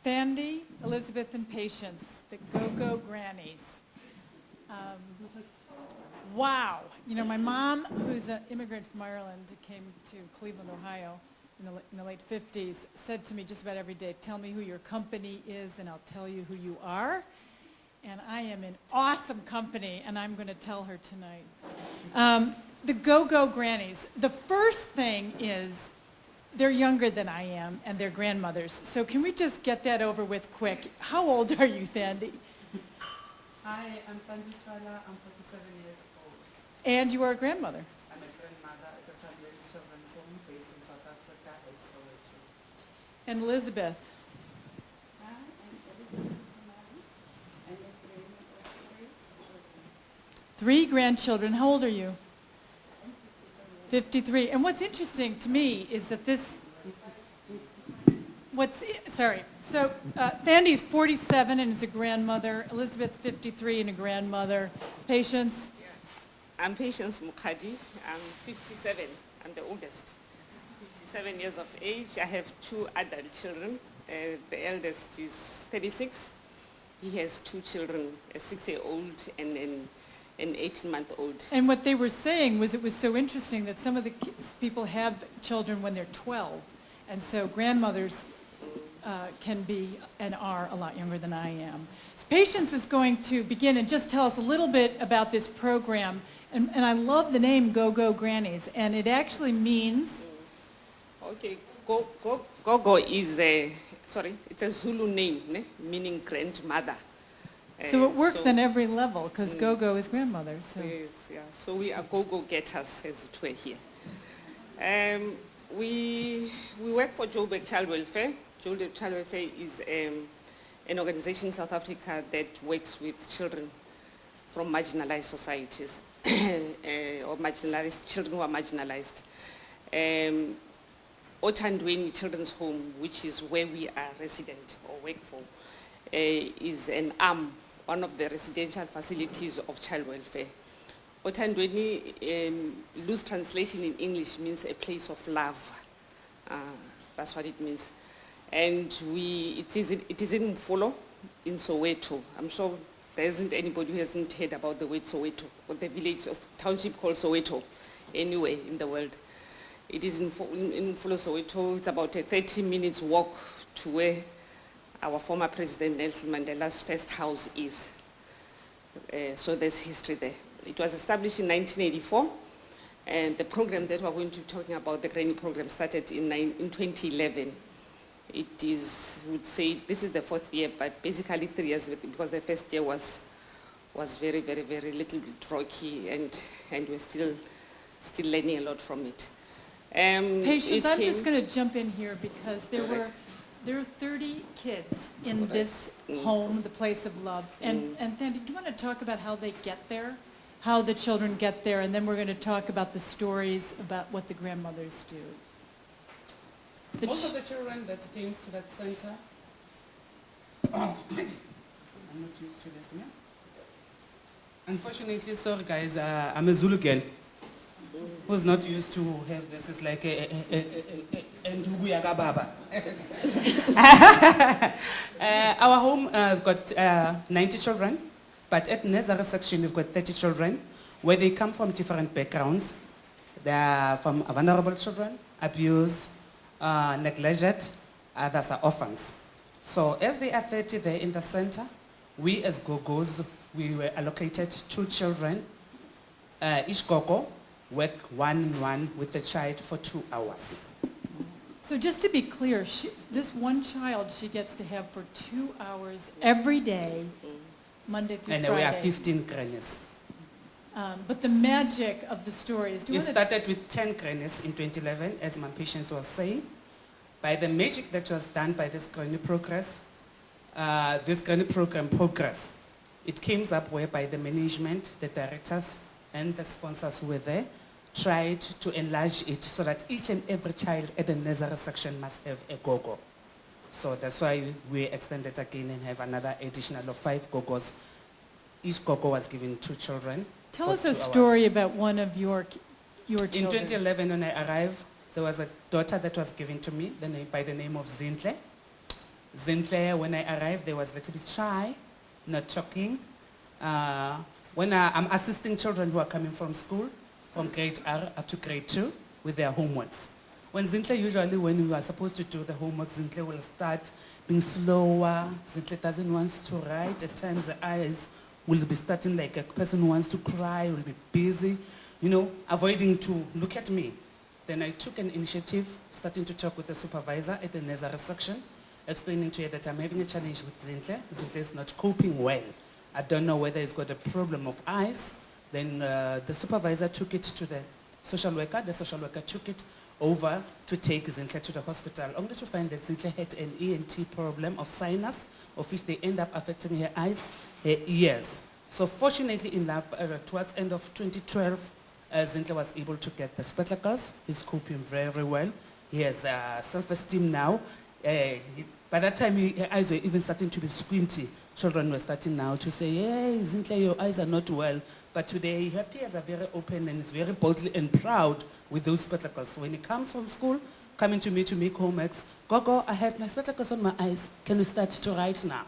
Thandi, Elizabeth, and Patience, the Go-Go Grannies. Wow. You know, my mom, who's an immigrant from Ireland, came to Cleveland, Ohio in the late 50s, said to me just about every day, tell me who your company is and I'll tell you who you are. And I am in awesome company, and I'm going to tell her tonight. The Go-Go Grannies. The first thing is they're younger than I am, and they're grandmothers. So can we just get that over with quick? How old are you, Thandi? Hi, I'm Thandi Twala. I'm 47 years old. And you are a grandmother. I'm a grandmother at Othandweni Children's Home based in South Africa at Soweto. And Elizabeth. Hi, I'm Elizabeth. I'm a grandmother of 3 grandchildren. How old are you? 53. And what's interesting to me is that so Thandi's 47 and is a grandmother. Elizabeth's 53 and a grandmother. Patience? I'm Patience Mokgadi. I'm 57. I'm the oldest. 57 years of age. I have 2 adult children. The eldest is 36. He has 2 children, a 6-year-old and an 18-month-old. And what they were saying was it was so interesting that some of the people have children when they're 12. And so grandmothers can be and are a lot younger than I am. So Patience is going to begin and just tell us a little bit about this program. And I love the name Go-Go Grannies. And it actually means... Okay, Go-Go is it's a Zulu name, meaning grandmother. So it works on every level, because Go-Go is grandmother. So. Yes, yeah. So we are go-go-getters, as it were, here. We work for Joburg Child Welfare. Joburg Child Welfare is an organization in South Africa that works with children from marginalized societies, or marginalized children who are marginalized. Othandweni Children's Home, which is where we are resident or work for, is an arm, one of the residential facilities of child welfare. Othandweni, loose translation in English, means a place of love. That's what it means. And it is in Khumalo, in Soweto. I'm sure there isn't anybody who hasn't heard about the word Soweto, or the village or township called Soweto, anywhere in the world. It is in Khumalo, Soweto. It's about a 30 minutes walk to where our former President Nelson Mandela's first house is. So there's history there. It was established in 1984, and the program that we're going to be talking about, the Granny program, started in 2011. It is, we would say, this is the 4th year, but basically 3 years, because the first year was very, very, very little bit rocky, and we're still learning a lot from it. Patience, I'm just going to jump in here because there are 30 kids in this home, the place of love. And Thandi, do you want to talk about how they get there? How the children get there? And then we're going to talk about the stories about what the grandmothers do. Most of the children that came to that center, I'm not used to this, yeah? Unfortunately, sorry guys, I'm a Zulu girl who's not used to have this. It's like a ndugu ya baba. Our home got 90 children, but at Nazareth section we've got 30 children, where they come from different backgrounds. They are from vulnerable children, abused, neglected, others are orphans. So as they are 30 there in the center, we as Go-Go's, we were allocated 2 children. Each Go-Go work one-on-one with the child for 2 hours. So just to be clear, this one child she gets to have for 2 hours every day, Monday through Friday. And we are 15 grannies. But the magic of the story is... We started with 10 grannies in 2011, as my Patience was saying. By the magic that was done by this granny program progress, it came up whereby the management, the directors, and the sponsors who were there tried to enlarge it so that each and every child at the Nazareth section must have a Go-Go. So that's why we extended again and have another additional of 5 Go-Gos. Each Go-Go was given 2 children. Tell us a story about one of your children. In 2011, when I arrived, there was a daughter that was given to me by the name of Zintle. Zintle, when I arrived, they was a little bit shy, not talking. When I'm assisting children who are coming from school, from grade R up to grade 2, with their homeworks. When Zintle, usually when you are supposed to do the homework, Zintle will start being slower. Zintle doesn't want to write. At times the eyes will be starting like a person who wants to cry, will be busy, you know, avoiding to look at me. Then I took an initiative, starting to talk with the supervisor at the nursery section, explaining to her that I'm having a challenge with Zintle. Zintle is not coping well. I don't know whether he's got a problem of eyes. Then the supervisor took it to the social worker. The social worker took it over to take Zintle to the hospital, only to find that Zintle had an ENT problem of sinus, of which they end up affecting her eyes, her ears. So fortunately enough, towards the end of 2012, Zintle was able to get the spectacles. He's coping very, very well. He has self-esteem now. By that time, her eyes were even starting to be squinty. Children were starting now to say, hey, Zintle, your eyes are not well. But today, her peers are very open and is very boldly and proud with those spectacles. So when he comes from school, coming to me to make homeworks, Gogo, I have my spectacles on my eyes. Can we start to write now?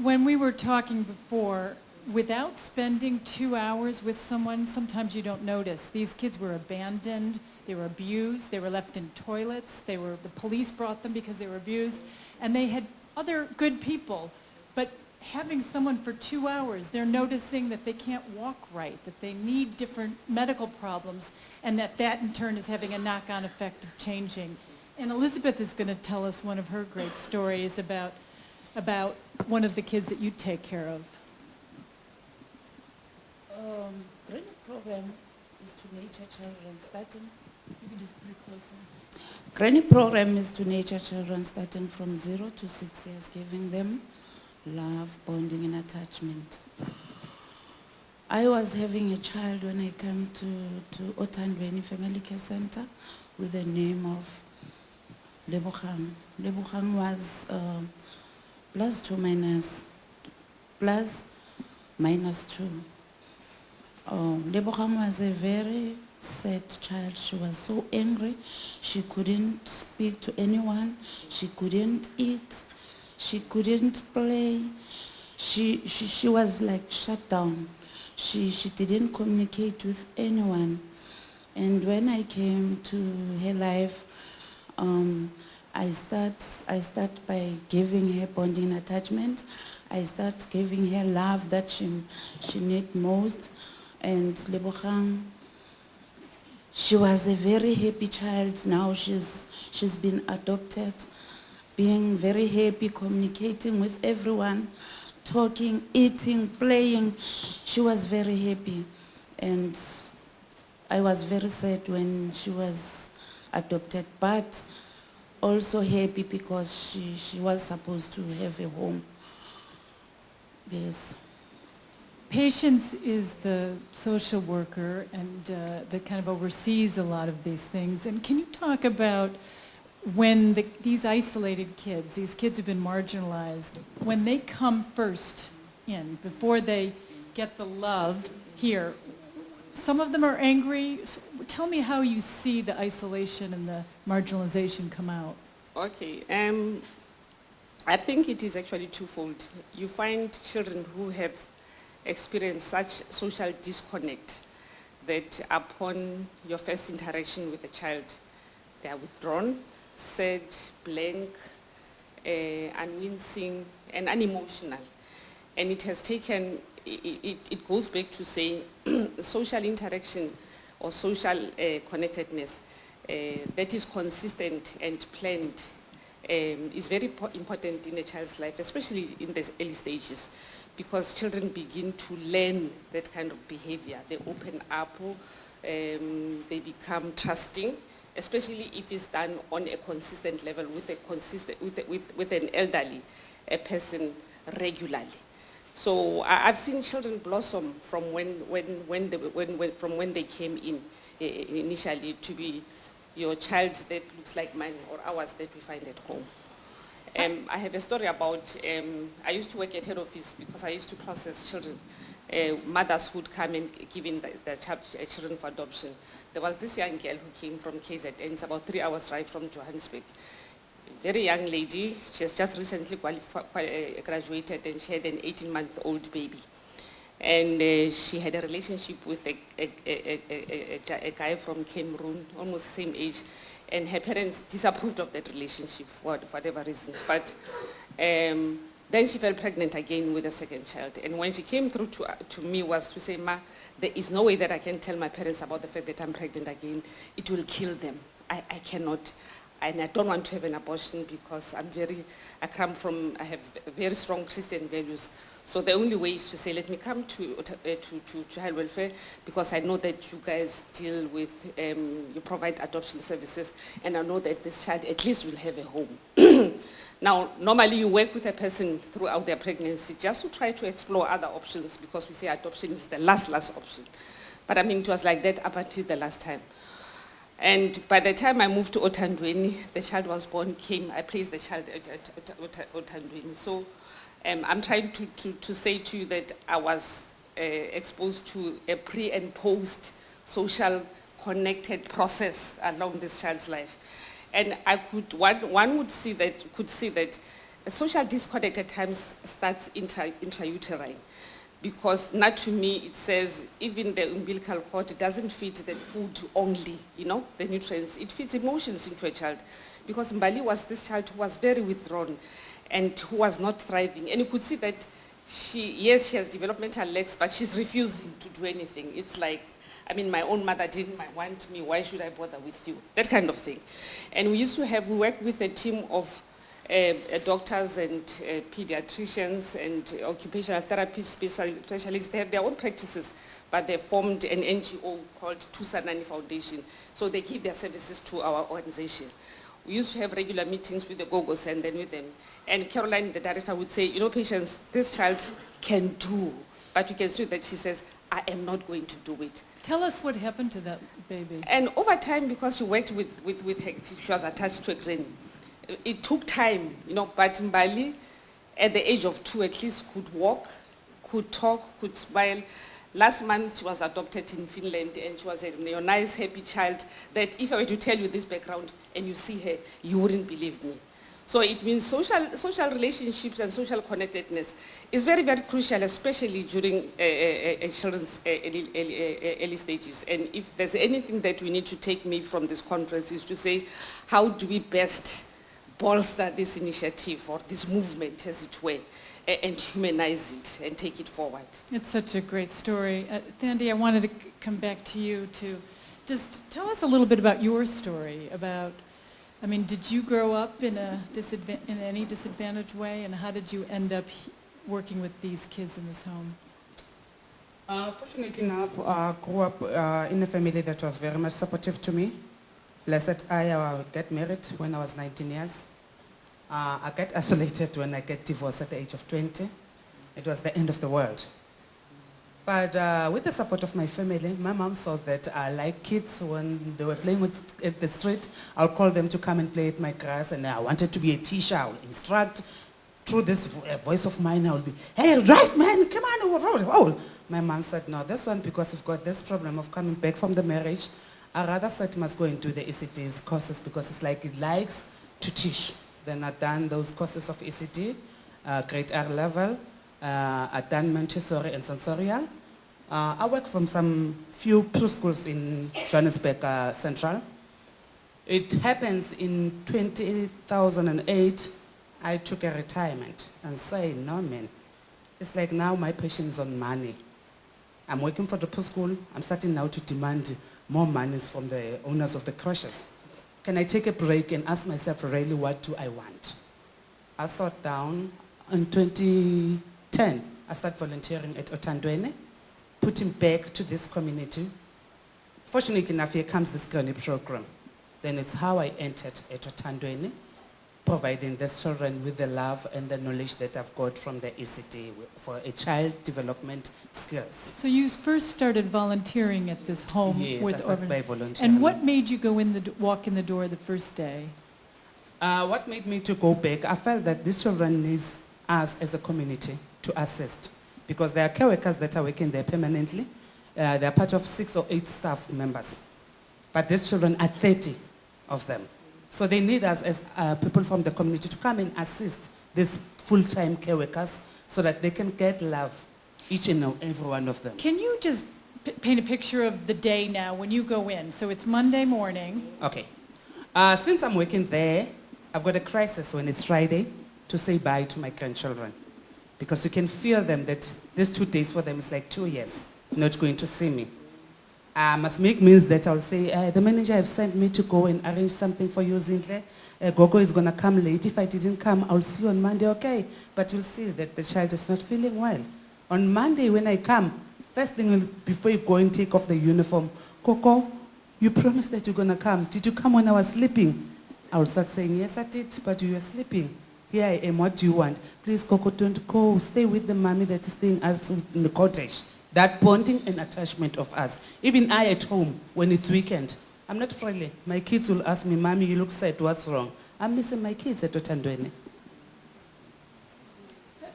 When we were talking before, without spending 2 hours with someone, sometimes you don't notice. These kids were abandoned, they were abused, they were left in toilets, the police brought them because they were abused, and they had other good people. But having someone for 2 hours, they're noticing that they can't walk right, that they need different medical problems, and that in turn is having a knock-on effect of changing. And Elizabeth is going to tell us one of her great stories about one of the kids that you take care of. Granny program is to nature children starting. You can just put it closer. Granny program is to nature children starting from 0 to 6 years, giving them love, bonding, and attachment. I was having a child when I came to Othandweni Family Care Center with the name of Lebogang. Lebogang was plus minus 2. Lebogang was a very sad child. She was so angry. She couldn't speak to anyone. She couldn't eat. She couldn't play. She was like shut down. She didn't communicate with anyone. And when I came to her life, I start by giving her bonding and attachment. I start giving her love that she needs most. And Lebogang, she was a very happy child. Now she's been adopted, being very happy, communicating with everyone, talking, eating, playing. She was very happy. And I was very sad when she was adopted, but also happy because she was supposed to have a home. Yes. Patience is the social worker and that kind of oversees a lot of these things. And can you talk about when these isolated kids, these kids who've been marginalized, when they come first in, before they get the love here, some of them are angry. Tell me how you see the isolation and the marginalization come out. Okay. I think it is actually twofold. You find children who have experienced such social disconnect that upon your first interaction with a child, they are withdrawn, sad, blank, unwincing, and unemotional. And it has taken, it goes back to saying social interaction or social connectedness that is consistent and planned is very important in a child's life, especially in the early stages, because children begin to learn that kind of behavior. They open up, they become trusting, especially if it's done on a consistent level with an elderly person regularly. So I've seen children blossom from when they came in initially to be your child that looks like mine or ours that we find at home. I have a story about, I used to work at head office because I used to process children. Mothers would come and give in their children for adoption. There was this young girl who came from KZN, it's about 3 hours drive from Johannesburg. very young lady. She has just recently graduated, and she had an 18-month-old baby. And she had a relationship with a guy from Cameroon, almost the same age. And her parents disapproved of that relationship for whatever reasons. But then she fell pregnant again with a second child. And when she came through to me was to say, "Ma, there is no way that I can tell my parents about the fact that I'm pregnant again. It will kill them. I cannot. And I don't want to have an abortion because I have very strong Christian values. So the only way is to say, let me come to child welfare because I know that you guys deal with, you provide adoption services, and I know that this child at least will have a home." Now, normally you work with a person throughout their pregnancy just to try to explore other options because we say adoption is the last option. But I mean, it was like that up until the last time. And by the time I moved to Othandweni, the child was born, I placed the child at Othandweni. So I'm trying to say to you that I was exposed to a pre and post social connected process along this child's life. And one could see that a social disconnect at times starts intrauterine. Because not to me, it says even the umbilical cord doesn't feed the food only, the nutrients. It feeds emotions into a child. Because Mbali was this child who was very withdrawn and who was not thriving. And you could see that she has developmental legs, but she's refusing to do anything. It's like, my own mother didn't want me, why should I bother with you? That kind of thing. And we work with a team of doctors and pediatricians and occupational therapy specialists. They have their own practices, but they formed an NGO called Tusanani Foundation. So they give their services to our organization. We used to have regular meetings with the GOGOs and then with them. And Caroline, the director, would say, patients, this child can do. But you can see that she says, I am not going to do it. Tell us what happened to that baby. And over time, because she worked with her, she was attached to a granny. It took time, but Mbali, at the age of 2, at least could walk, could talk, could smile. Last month, she was adopted in Finland, and she was a nice, happy child that if I were to tell you this background and you see her, you wouldn't believe me. So it means social relationships and social connectedness is very, very crucial, especially during children's early stages. And if there's anything that we need to take me from this conference is to say, how do we best bolster this initiative or this movement, as it were, and humanize it and take it forward. It's such a great story. Thandi, I wanted to come back to you to just tell us a little bit about your story. Did you grow up in any disadvantaged way, and how did you end up working with these kids in this home? Fortunately enough, I grew up in a family that was very much supportive to me. Blessed I got married when I was 19 years. I got isolated when I got divorced at the age of 20. It was the end of the world. But with the support of my family, my mom saw that I like kids. When they were playing at the street, I'll call them to come and play at my grass, and I wanted to be a teacher. I would instruct through this voice of mine. I would be, hey, right, man, come on. Oh. My mom said, no, this one, because we've got this problem of coming back from the marriage, I rather said must go and do the ECT's courses because it's like it likes to teach. Then I've done those courses of ECT, grade R level. I've done Montessori and sensorial. I work from some few preschools in Johannesburg Central. It happens in 2008, I took a retirement and said, no man, it's like now my patient is on money. I'm working for the preschool. I'm starting now to demand more monies from the owners of the crashes. Can I take a break and ask myself really what do I want? I sat down in 2010. I started volunteering at Othandweni, putting back to this community. Fortunately enough, here comes this granny program. Then it's how I entered at Othandweni, providing these children with the love and the knowledge that I've got from the ECT for a child development skills. So you first started volunteering at this home with I started by volunteering. And what made you go walk in the door the first day? What made me to go back, I felt that these children need us as a community to assist, because there are care workers that are working there permanently. They are part of 6 or 8 staff members. But these children are 30 of them. So they need us as people from the community to come and assist these full-time care workers so that they can get love, each and every one of them. Can you just paint a picture of the day now when you go in? So it's Monday morning. Okay. Since I'm working there, I've got a crisis when it's Friday to say bye to my grandchildren. Because you can feel them that these 2 days for them is like 2 years not going to see me. Must make means that I'll say, the manager have sent me to go and arrange something for you, Zintle. Gogo is going to come late. If I didn't come, I'll see you on Monday, okay? But you'll see that the child is not feeling well. On Monday when I come, first thing before you go and take off the uniform, Coco, you promised that you're going to come. Did you come when I was sleeping? I'll start saying, yes, I did, but you were sleeping. Here I am, what do you want? Please, Coco, don't go. Stay with the mommy that is staying in the cottage. That bonding and attachment of us. Even I at home, when it's weekend, I'm not friendly. My kids will ask me, Mommy, you look sad, what's wrong? I'm missing my kids at Othandweni.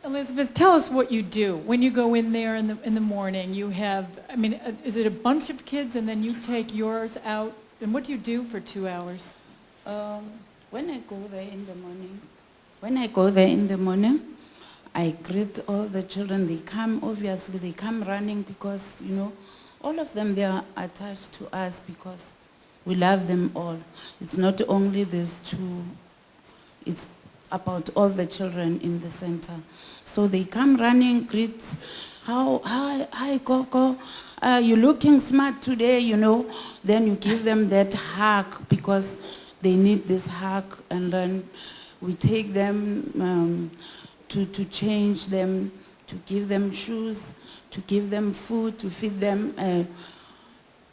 Elizabeth, tell us what you do. When you go in there in the morning, you have, I mean, is it a bunch of kids and then you take yours out? And what do you do for 2 hours? When I go there in the morning, I greet all the children. They come, obviously, they come running because, you know, all of them, they are attached to us because we love them all. It's not only these two, it's about all the children in the center. So they come running, greet, hi, Coco, you're looking smart today, you know. Then you give them that hug because they need this hug, and then we take them to change them, to give them shoes, to give them food, to feed them.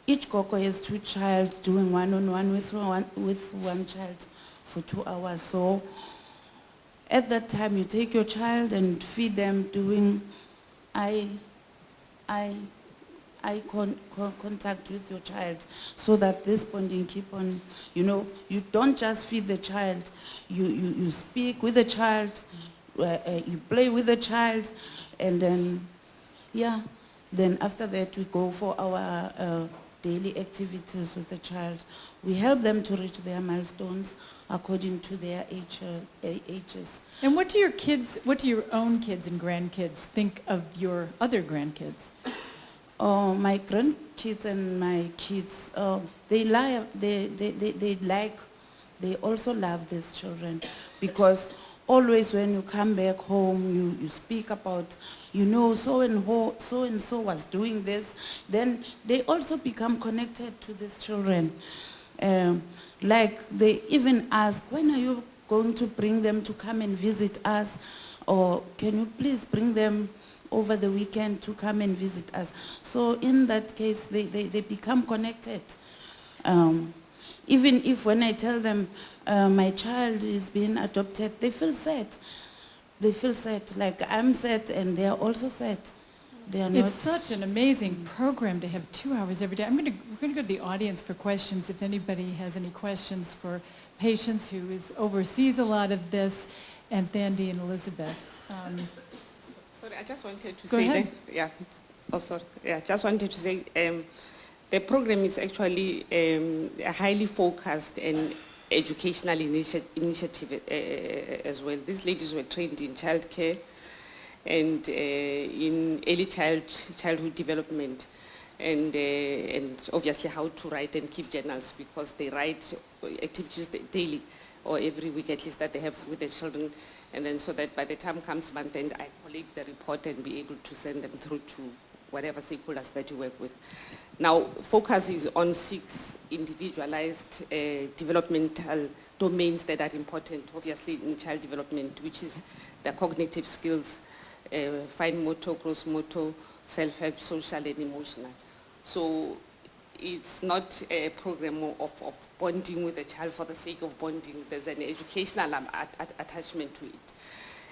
Each Coco has 2 children doing one-on-one with one child for 2 hours. So at that time, you take your child and feed them, doing eye contact with your child, so that this bonding keep on, you know, you don't just feed the child, you speak with the child, you play with the child, and then, yeah, then after that we go for our daily activities with the child. We help them to reach their milestones according to their ages. And what do your own kids and grandkids think of your other grandkids? My grandkids and my kids, they also love these children, because always when you come back home, you speak about, you know, so and so was doing this. Then they also become connected to these children. Like they even ask, when are you going to bring them to come and visit us? Or can you please bring them over the weekend to come and visit us? So in that case, they become connected. Even if when I tell them my child is being adopted, they feel sad. They feel sad, like I'm sad and they are also sad. They are not. It's such an amazing program to have 2 hours every day. We're going to go to the audience for questions if anybody has any questions for Patience, who oversees a lot of this, and Thandi and Elizabeth. Sorry, I just wanted to Go say ahead. that. Yeah. Oh, sorry. Yeah, just wanted to say the program is actually a highly focused and educational initiative as well. These ladies were trained in childcare and in early childhood development, and obviously how to write and keep journals, because they write activities daily or every week at least that they have with the children, and then so that by the time comes month end, I collect the report and be able to send them through to whatever stakeholders that you work with. Now, focus is on 6 individualized developmental domains that are important, obviously, in child development, which is the cognitive skills, fine motor, gross motor, self-help, social and emotional. So it's not a program of bonding with the child for the sake of bonding. There's an educational attachment to it.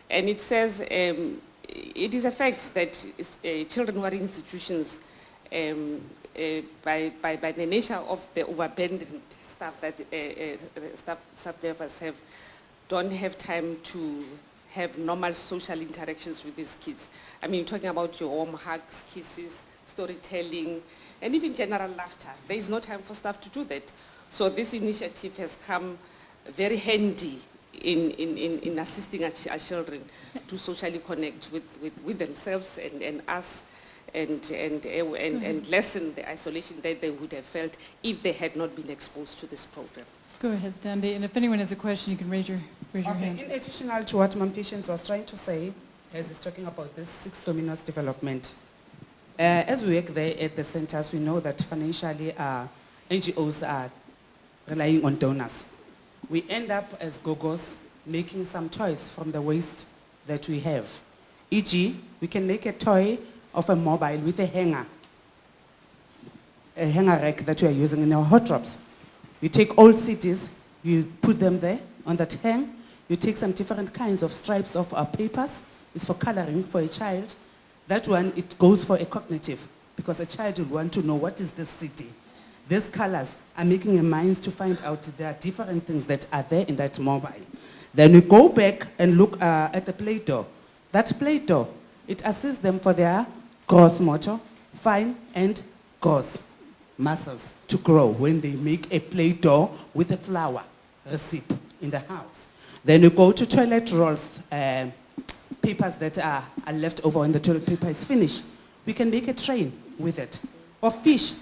And it says, it is a fact that children who are in institutions, by the nature of the overburdened staff that staff members have, don't have time to have normal social interactions with these kids. I mean, talking about your warm hugs, kisses, storytelling, and even general laughter. There is no time for staff to do that. So this initiative has come very handy in assisting our children to socially connect with themselves and us and lessen the isolation that they would have felt if they had not been exposed to this program. Go ahead, Thandi, and if anyone has a question, you can raise your hand. In addition to what Mom Patience was trying to say, as he's talking about this 6 dominoes development, as we work there at the centers, we know that financially NGOs are relying on donors. We end up as gogos making some toys from the waste that we have. E.g., we can make a toy of a mobile with a hanger rack that we are using in our hot drops. You take old CDs, you put them there on that hang, you take some different kinds of stripes of our papers, it's for coloring for a child. That one, it goes for a cognitive, because a child will want to know what is this CD. These colors are making a mind to find out there are different things that are there in that mobile. Then we go back and look at the Play-Doh. That Play-Doh, it assists them for their gross motor, fine and gross muscles to grow when they make a Play-Doh with a flower recipe in the house. Then you go to toilet rolls, papers that are left over when the toilet paper is finished. We can make a train with it. Or fish.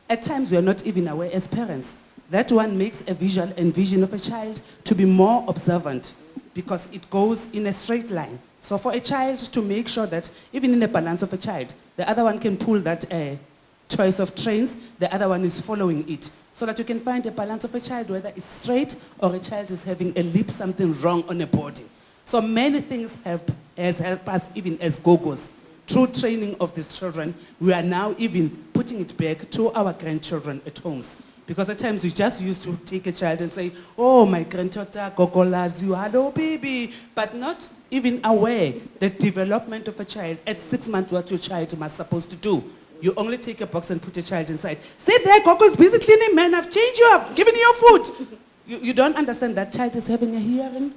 At times we are not even aware as parents. That one makes a visual and vision of a child to be more observant because it goes in a straight line. So for a child to make sure that even in the balance of a child, the other one can pull that choice of trains, the other one is following it. So that you can find a balance of a child, whether it's straight or a child is having a lip, something wrong on a body. So many things has helped us even as gogos. Through training of these children, we are now even putting it back to our grandchildren at homes. Because at times we just used to take a child and say, oh, my granddaughter, Gogo loves you, hello baby. But not even aware the development of a child at 6 months, what your child must supposed to do. You only take a box and put a child inside. Sit there, Gogo's busy cleaning, man, I've changed you, I've given you your food. You don't understand that child is having a hearing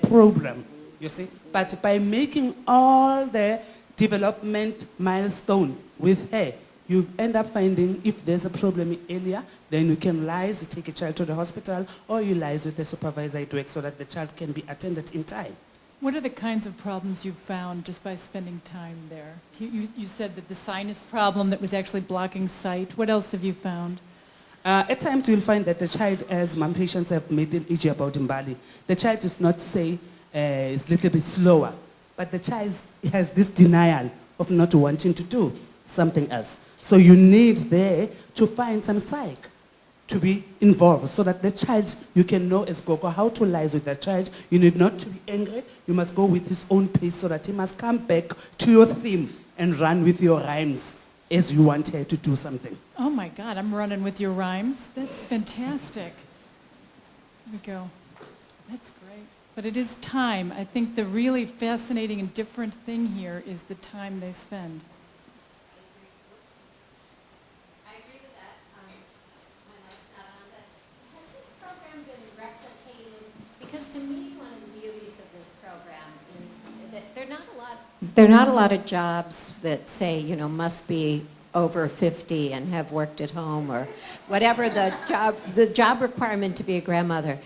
problem, you see. But by making all the development milestone with her, you end up finding if there's a problem earlier, then you can liaise, you take a child to the hospital, or you liaise with the supervisor at work so that the child can be attended in time. What are the kinds of problems you've found just by spending time there? You said that the sinus problem that was actually blocking sight. What else have you found? At times you'll find that the child, as Mom Patients have made it easy about Mbali, the child is not, say, is a little bit slower, but the child has this denial of not wanting to do something else. So you need there to find some psych to be involved so that the child, you can know as Gogo how to liaise with the child. You need not to be angry. You must go with his own pace so that he must come back to your theme and run with your rhymes as you want her to do something. Oh my God, I'm running with your rhymes. That's fantastic. Here we go. That's great. But it is time. I think the really fascinating and different thing here is the time they spend. I agree with that. My mic's not on, but has this program been replicated? Because to me, one of the beauties of this program is that there are not a lot of jobs that say, you know, must be over 50 and have worked at home or whatever the job requirement to be a grandmother.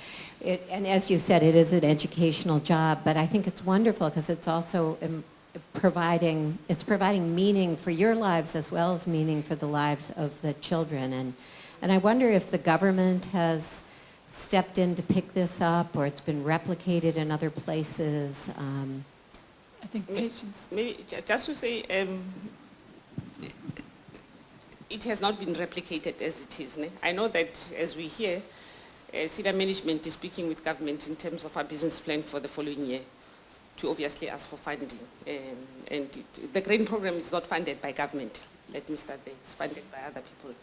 And as you said, it is an educational job, but I think it's wonderful because it's also providing meaning for your lives as well as meaning for the lives of the children. And I wonder if the government has stepped in to pick this up or it's been replicated in other places. I think patients. Maybe just to say, it has not been replicated as it is. Ne? I know that as we hear, senior management is speaking with government in terms of our business plan for the following year to obviously ask for funding. The GRAIN program is not funded by government. Let me start there. It's funded by other people.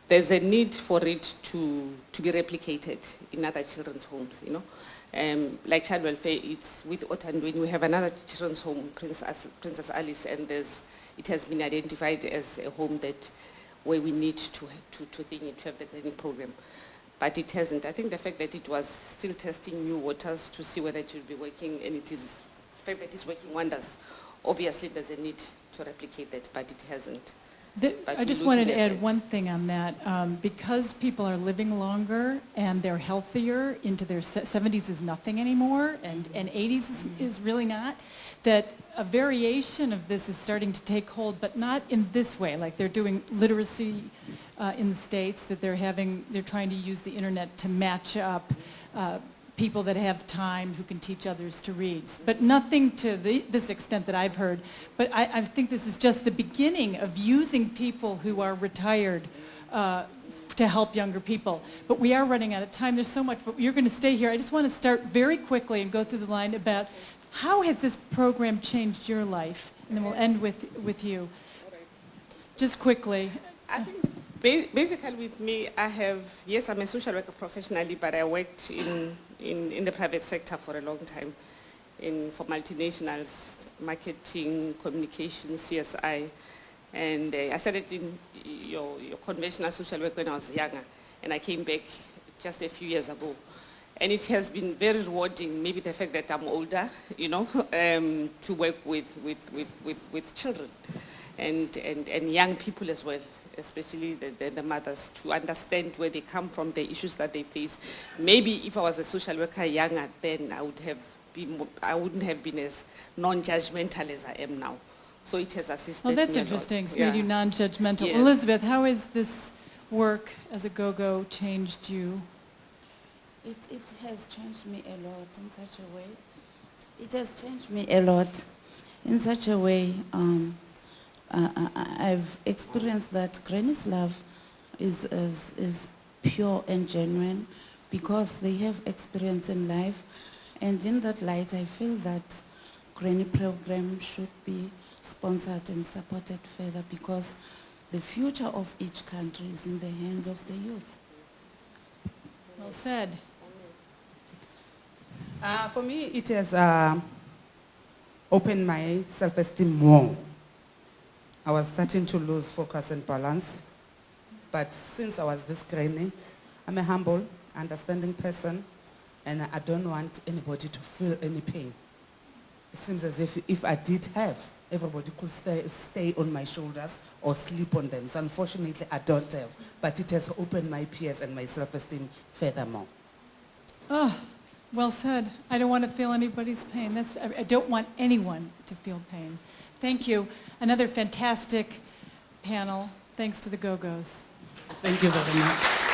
There's a need for it to be replicated in other children's homes, you know. Like child welfare, it's with Othandweni. We have another children's home, Princess Alice, and it has been identified as a home where we need to have the GRAIN program. But it hasn't. I think the fact that it was still testing new waters to see whether it will be working, and the fact that it's working wonders, obviously there's a need to replicate that, but it hasn't. But I we're just looking wanted to at add that. one thing on that. Because people are living longer and they're healthier, into their 70s is nothing anymore, and 80s is really not, that a variation of this is starting to take hold, but not in this way. Like they're doing literacy in the States, that they're trying to use the internet to match up people that have time who can teach others to read. But nothing to this extent that I've heard. But I think this is just the beginning of using people who are retired to help younger people. But we are running out of time. There's so much, but you're going to stay here. I just want to start very quickly and go through the line about how has this program changed your life? And then we'll end with you. Just quickly. I think basically with me, yes, I'm a social worker professionally, but I worked in the private sector for a long time for multinationals, marketing, communications, CSI. And I started in your conventional social work when I was younger, and I came back just a few years ago. And it has been very rewarding, maybe the fact that I'm older, to work with children and young people as well, especially the mothers, to understand where they come from, the issues that they face. Maybe if I was a social worker younger, then I wouldn't have been as non-judgmental as I am now. So it has assisted me Well, that's a interesting. lot. It's made you non-judgmental. Yes. Elizabeth, how has this work as a go-go changed you? It has changed me a lot in such a way. It has changed me a lot in such a way. I've experienced that Granny's love is pure and genuine because they have experience in life. And in that light, I feel that Granny program should be sponsored and supported further because the future of each country is in the hands of the youth. Well said. For me, it has opened my self-esteem more. I was starting to lose focus and balance. But since I was this granny, I'm a humble, understanding person, and I don't want anybody to feel any pain. It seems as if I did have, everybody could stay on my shoulders or sleep on them. So unfortunately, I don't have. But it has opened my peers and my self-esteem furthermore. Oh, well said. I don't want to feel anybody's pain. I don't want anyone to feel pain. Thank you. Another fantastic panel. Thanks to the Go-Go's. Thank you very much.